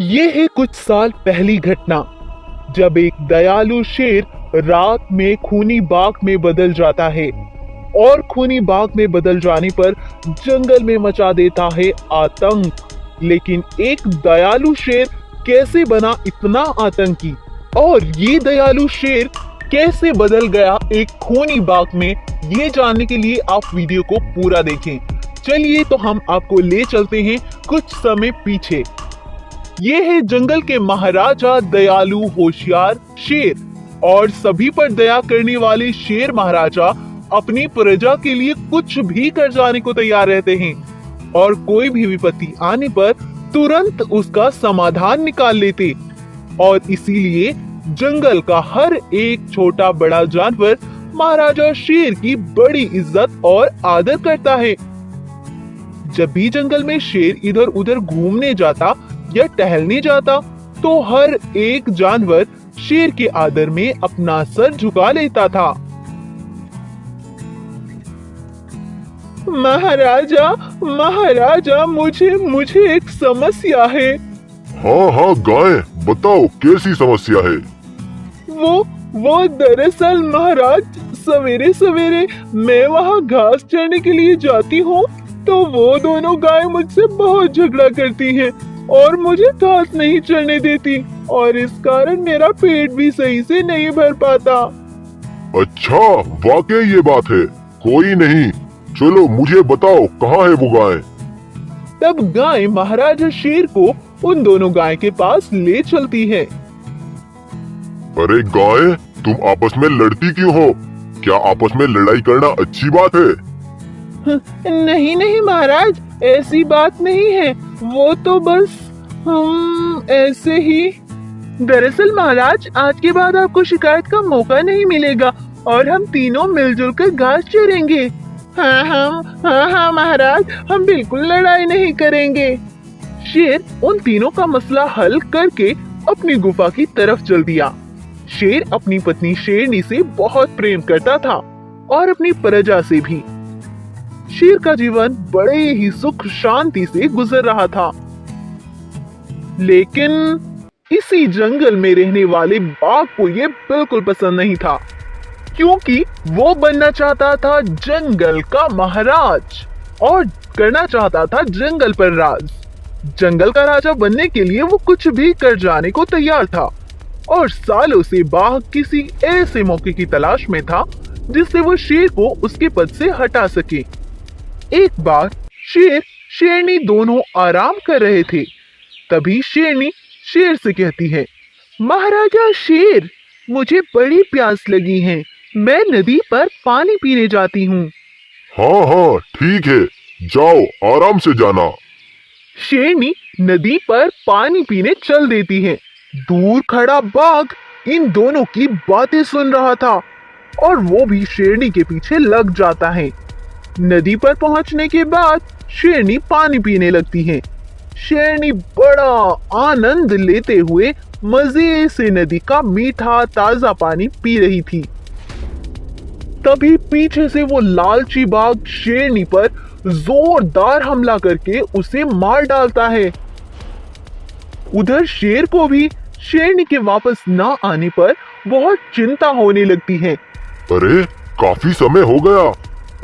ये है कुछ साल पहली घटना, जब एक दयालु शेर रात में खूनी बाघ में बदल जाता है और खूनी बाघ में बदल जाने पर जंगल में मचा देता है आतंक। लेकिन एक दयालु शेर कैसे बना इतना आतंकी, और ये दयालु शेर कैसे बदल गया एक खूनी बाघ में, ये जानने के लिए आप वीडियो को पूरा देखें। चलिए तो हम आपको ले चलते हैं कुछ समय पीछे। ये है जंगल के महाराजा दयालु होशियार शेर, और सभी पर दया करने वाले शेर महाराजा अपनी प्रजा के लिए कुछ भी कर जाने को तैयार रहते हैं और कोई भी विपत्ति आने पर तुरंत उसका समाधान निकाल लेते। और इसीलिए जंगल का हर एक छोटा बड़ा जानवर महाराजा शेर की बड़ी इज्जत और आदर करता है। जब भी जंगल में शेर इधर उधर घूमने जाता या टहलने जाता तो हर एक जानवर शेर के आदर में अपना सर झुका लेता था। महाराजा महाराजा मुझे एक समस्या है। हाँ गाय, बताओ कैसी समस्या है। वो दरअसल महाराज, सवेरे सवेरे मैं वहाँ घास चरने के लिए जाती हूँ तो वो दोनों गाय मुझसे बहुत झगड़ा करती हैं और मुझे घास नहीं चरने देती, और इस कारण मेरा पेट भी सही से नहीं भर पाता। अच्छा, वाकई ये बात है। कोई नहीं, चलो मुझे बताओ कहाँ है वो गाय। तब गाय महाराजा शेर को उन दोनों गाय के पास ले चलती है। अरे गाय, तुम आपस में लड़ती क्यों हो? क्या आपस में लड़ाई करना अच्छी बात है? नहीं महाराज, ऐसी बात नहीं है, वो तो बस हम ऐसे ही। दरअसल महाराज, आज के बाद आपको शिकायत का मौका नहीं मिलेगा और हम तीनों मिलजुल कर घास चरेंगे। हाँ महाराज, हम बिल्कुल लड़ाई नहीं करेंगे। शेर उन तीनों का मसला हल करके अपनी गुफा की तरफ चल दिया। शेर अपनी पत्नी शेरनी से बहुत प्रेम करता था और अपनी प्रजा से भी। शेर का जीवन बड़े ही सुख शांति से गुजर रहा था। लेकिन इसी जंगल में रहने वाले बाघ को ये बिल्कुल पसंद नहीं था, क्योंकि वो बनना चाहता था जंगल का महाराज और करना चाहता था जंगल पर राज। जंगल का राजा बनने के लिए वो कुछ भी कर जाने को तैयार था, और सालों से बाघ किसी ऐसे मौके की तलाश में था जिससे वो शेर को उसके पद से हटा सके। एक बार शेर शेरनी दोनों आराम कर रहे थे। तभी शेरनी शेर से कहती है, महाराजा शेर, मुझे बड़ी प्यास लगी है, मैं नदी पर पानी पीने जाती हूँ। हाँ ठीक है, जाओ आराम से जाना। शेरनी नदी पर पानी पीने चल देती है। दूर खड़ा बाघ इन दोनों की बातें सुन रहा था और वो भी शेरनी के पीछे लग जाता है। नदी पर पहुंचने के बाद शेरनी पानी पीने लगती है। शेरनी बड़ा आनंद लेते हुए मजे से नदी का मीठा ताजा पानी पी रही थी। तभी पीछे से वो लालची बाघ शेरनी पर जोरदार हमला करके उसे मार डालता है। उधर शेर को भी शेरनी के वापस ना आने पर बहुत चिंता होने लगती है। अरे, काफी समय हो गया,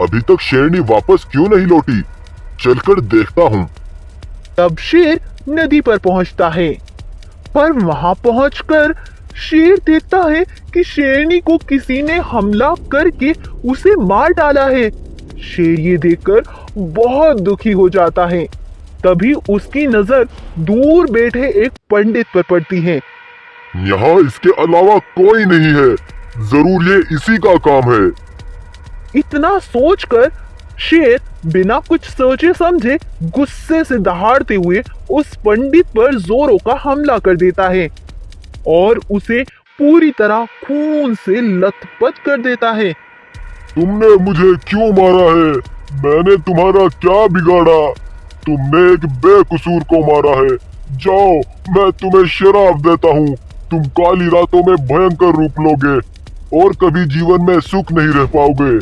अभी तक शेरनी वापस क्यों नहीं लौटी? चलकर देखता हूँ। तब शेर नदी पर पहुंचता है, पर वहां पहुंचकर शेर देखता है कि शेरनी को किसी ने हमला करके उसे मार डाला है। शेर ये देखकर बहुत दुखी हो जाता है। तभी उसकी नजर दूर बैठे एक पंडित पर पड़ती है। यहाँ इसके अलावा कोई नहीं है, जरूर ये इसी का काम है। इतना सोचकर शेर बिना कुछ सोचे समझे गुस्से से दहाड़ते हुए उस पंडित पर जोरों का हमला कर देता है और उसे पूरी तरह खून से लथपथ कर देता है। तुमने मुझे क्यों मारा है? मैंने तुम्हारा क्या बिगाड़ा? तुमने एक बेकसूर को मारा है। जाओ, मैं तुम्हें शराप देता हूँ, तुम काली रातों में भयंकर रूप लोगे और कभी जीवन में सुख नहीं रह पाओगे।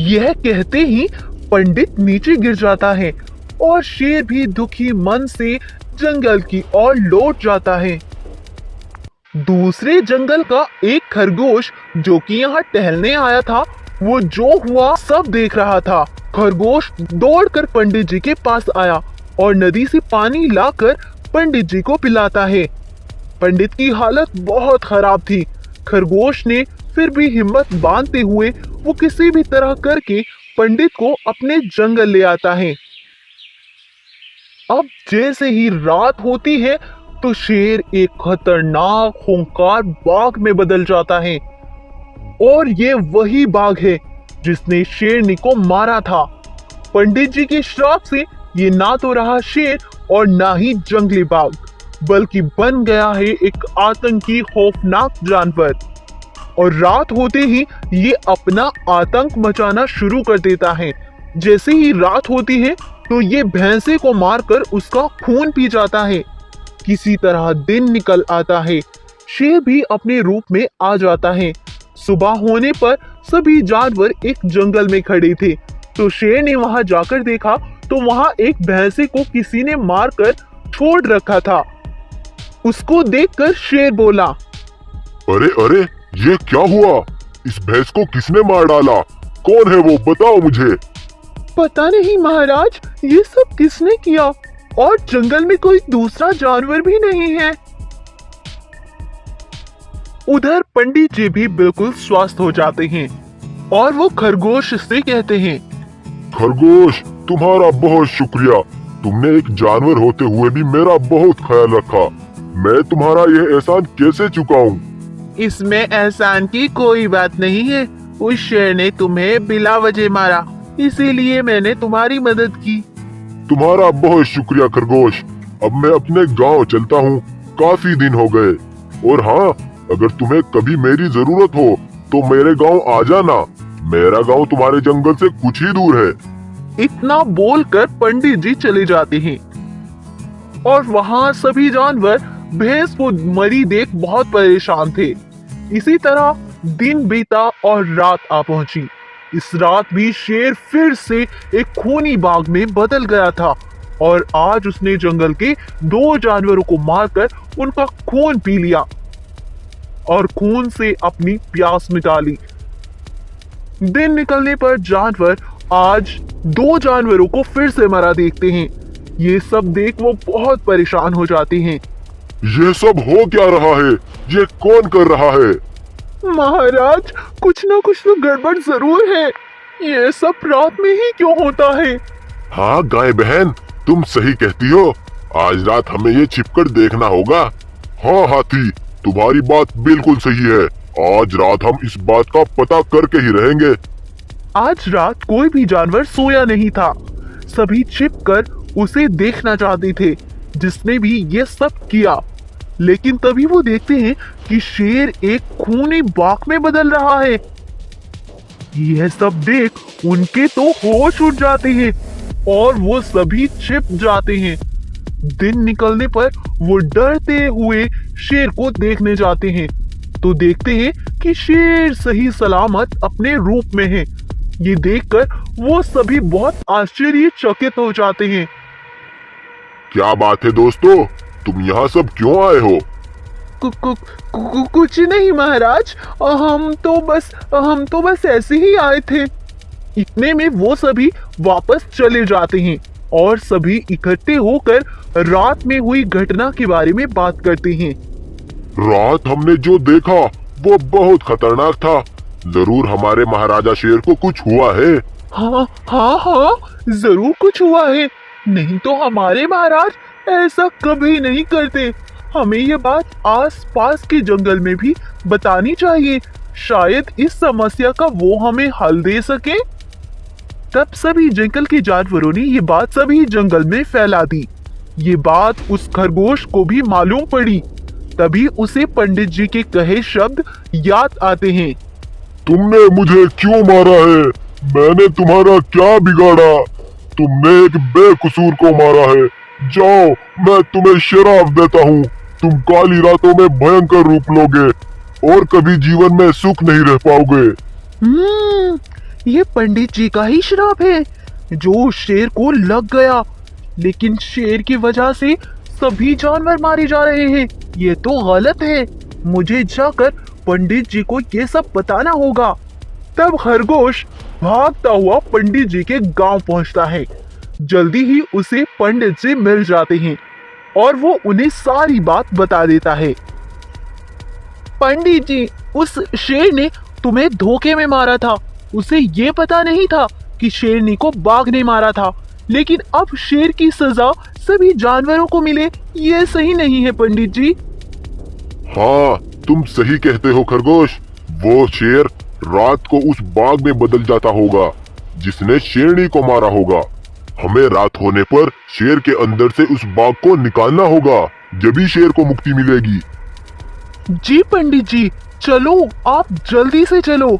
यह कहते ही पंडित नीचे गिर जाता है और शेर भी दुखी मन से जंगल की ओर लौट जाता है। दूसरे जंगल का एक खरगोश जो कि यहाँ टहलने आया था, वो जो हुआ सब देख रहा था। खरगोश दौड़कर पंडित जी के पास आया और नदी से पानी लाकर पंडित जी को पिलाता है। पंडित की हालत बहुत खराब थी। खरगोश ने फिर भी हिम्मत बांधते हुए वो किसी भी तरह करके पंडित को अपने जंगल ले आता है। अब जैसे ही रात होती है तो शेर एक खतरनाक खूंखार बाघ में बदल जाता है, और ये वही बाघ है जिसने शेरनी को मारा था। पंडित जी के श्राप से ये ना तो रहा शेर और ना ही जंगली बाघ, बल्कि बन गया है एक आतंकी खौफनाक जानवर। और रात होते ही ये अपना आतंक मचाना शुरू कर देता है। जैसे ही रात होती है तो ये भैंसे को मारकर उसका खून पी जाता है। किसी तरह दिन निकल आता है। शेर भी अपने रूप में आ जाता है। सुबह होने पर सभी जानवर एक जंगल में खड़े थे, तो शेर ने वहां जाकर देखा तो वहां एक भैंसे को किसी ने मारकर छोड़ रखा था। उसको देखकर शेर बोला, अरे अरे, ये क्या हुआ? इस भैंस को किसने मार डाला? कौन है वो, बताओ मुझे। पता नहीं महाराज, ये सब किसने किया, और जंगल में कोई दूसरा जानवर भी नहीं है। उधर पंडित जी भी बिल्कुल स्वस्थ हो जाते हैं और वो खरगोश से कहते हैं, खरगोश, तुम्हारा बहुत शुक्रिया। तुमने एक जानवर होते हुए भी मेरा बहुत ख्याल रखा। मैं तुम्हारा ये एहसान कैसे चुकाऊं? इसमें एहसान की कोई बात नहीं है। उस शेर ने तुम्हें बिला वजह मारा, इसीलिए मैंने तुम्हारी मदद की। तुम्हारा बहुत शुक्रिया खरगोश। अब मैं अपने गांव चलता हूँ, काफी दिन हो गए। और हाँ, अगर तुम्हें कभी मेरी जरूरत हो तो मेरे गांव आ जाना। मेरा गांव तुम्हारे जंगल से कुछ ही दूर है। इतना बोलकर पंडित जी चले जाते हैं और वहां सभी जानवर भैंस को मरी देख बहुत परेशान थे। इसी तरह दिन बीता और रात आ पहुंची। इस रात भी शेर फिर से एक खूनी बाघ में बदल गया था और आज उसने जंगल के 2 जानवरों को मारकर उनका खून पी लिया और खून से अपनी प्यास मिटा ली। दिन निकलने पर जानवर आज 2 जानवरों को फिर से मरा देखते हैं। ये सब देख वो बहुत परेशान हो जाते हैं। ये सब हो क्या रहा है? ये कौन कर रहा है? महाराज, कुछ ना कुछ तो गड़बड़ जरूर है। ये सब रात में ही क्यों होता है? हाँ गाय बहन, तुम सही कहती हो। आज रात हमें ये छिपकर देखना होगा। हाँ हाथी, तुम्हारी बात बिल्कुल सही है। आज रात हम इस बात का पता करके ही रहेंगे। आज रात कोई भी जानवर सोया नहीं था। सभी छिपकर उसे देखना चाहते थे जिसने भी ये सब किया। लेकिन तभी वो देखते हैं कि शेर एक खूनी बाघ में बदल रहा है। यह सब देख उनके तो होश उड़ जाते हैं और वो सभी छिप जाते हैं। दिन निकलने पर वो डरते हुए शेर को देखने जाते हैं तो देखते हैं कि शेर सही सलामत अपने रूप में है। ये देखकर वो सभी बहुत आश्चर्यचकित हो जाते हैं। क्या बात है दोस्तों, तुम यहाँ सब क्यों आए हो? कुछ नहीं महाराज, हम तो बस ऐसे ही आए थे। इतने में वो सभी वापस चले जाते हैं और सभी इकट्ठे होकर रात में हुई घटना के बारे में बात करते हैं। रात हमने जो देखा वो बहुत खतरनाक था। जरूर हमारे महाराजा शेर को कुछ हुआ है। हाँ हाँ हाँ, जरूर कुछ हुआ है। नहीं तो हमारे महाराज ऐसा कभी नहीं करते। हमें ये बात आस पास के जंगल में भी बतानी चाहिए। शायद इस समस्या का वो हमें हल दे सके। तब सभी जंगल के जानवरों ने ये बात सभी जंगल में फैला दी। ये बात उस खरगोश को भी मालूम पड़ी। तभी उसे पंडित जी के कहे शब्द याद आते हैं। तुमने मुझे क्यों मारा है? मैंने तुम्हारा क्या बिगाड़ा? तुमने एक बेकसूर को मारा है। जाओ, मैं तुम्हें शराप देता हूँ। तुम काली रातों में भयंकर रूप लोगे और कभी जीवन में सुख नहीं रह पाओगे। ये पंडित जी का ही श्राप है जो शेर को लग गया। लेकिन शेर की वजह से सभी जानवर मारे जा रहे हैं। ये तो गलत है। मुझे जाकर पंडित जी को ये सब बताना होगा। तब खरगोश भागता हुआ पंडित जी के गांव पहुंचता है। जल्दी ही उसे पंडित जी मिल जाते हैं और वो उन्हें सारी बात बता देता है। पंडित जी, उस शेर ने तुम्हें धोखे में मारा था। उसे ये पता नहीं था कि शेरनी को बाघ ने मारा था, लेकिन अब शेर की सजा सभी जानवरों को मिले, ये सही नहीं है पंडित जी। हाँ, तुम सही कहते हो खरगोश। वो शेर रात को उस बाघ में बदल जाता होगा जिसने शेरनी को मारा होगा। हमें रात होने पर शेर के अंदर से उस बाघ को निकालना होगा, जभी शेर को मुक्ति मिलेगी। जी पंडित जी, चलो, आप जल्दी से चलो।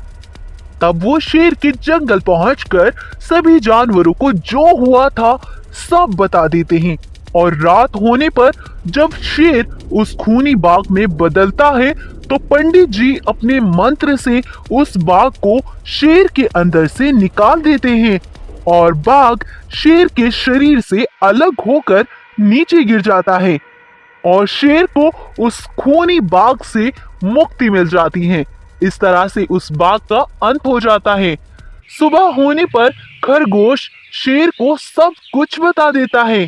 तब वो शेर के जंगल पहुंचकर सभी जानवरों को जो हुआ था सब बता देते हैं। और रात होने पर जब शेर उस खूनी बाघ में बदलता है तो पंडित जी अपने मंत्र से उस बाघ को शेर के अंदर से निकाल देते हैं और बाघ शेर के शरीर से अलग होकर नीचे गिर जाता है और शेर को उस खूनी बाघ से मुक्ति मिल जाती है। इस तरह से उस बाघ का अंत हो जाता है। सुबह होने पर खरगोश शेर को सब कुछ बता देता है।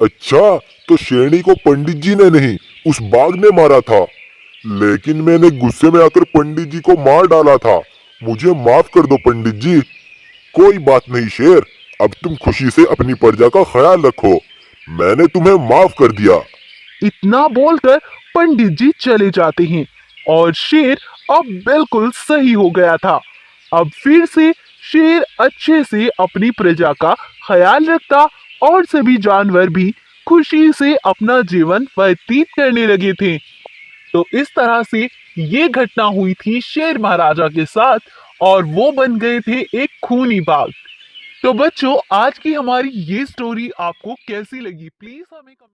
अच्छा, तो शेरनी को पंडित जी ने नहीं, उस बाघ ने मारा था। लेकिन मैंने गुस्से में आकर पंडित जी को मार डाला था। मुझे माफ कर दो पंडित जी। कोई बात नहीं शेर, अब तुम खुशी से अपनी प्रजा का ख्याल रखो। मैंने तुम्हें माफ कर दिया। इतना बोलकर पंडित जी चले जाते हैं और शेर अब बिल्कुल सही हो गया था। अब फिर से शेर अच्छे से अपनी प्रजा का ख्याल रखता और सभी जानवर भी खुशी से अपना जीवन व्यतीत करने लगे थे। तो इस तरह से ये घटना हुई थी शेर महाराजा के साथ और वो बन गए थे एक खूनी बाघ। तो बच्चों, आज की हमारी ये स्टोरी आपको कैसी लगी, प्लीज हमें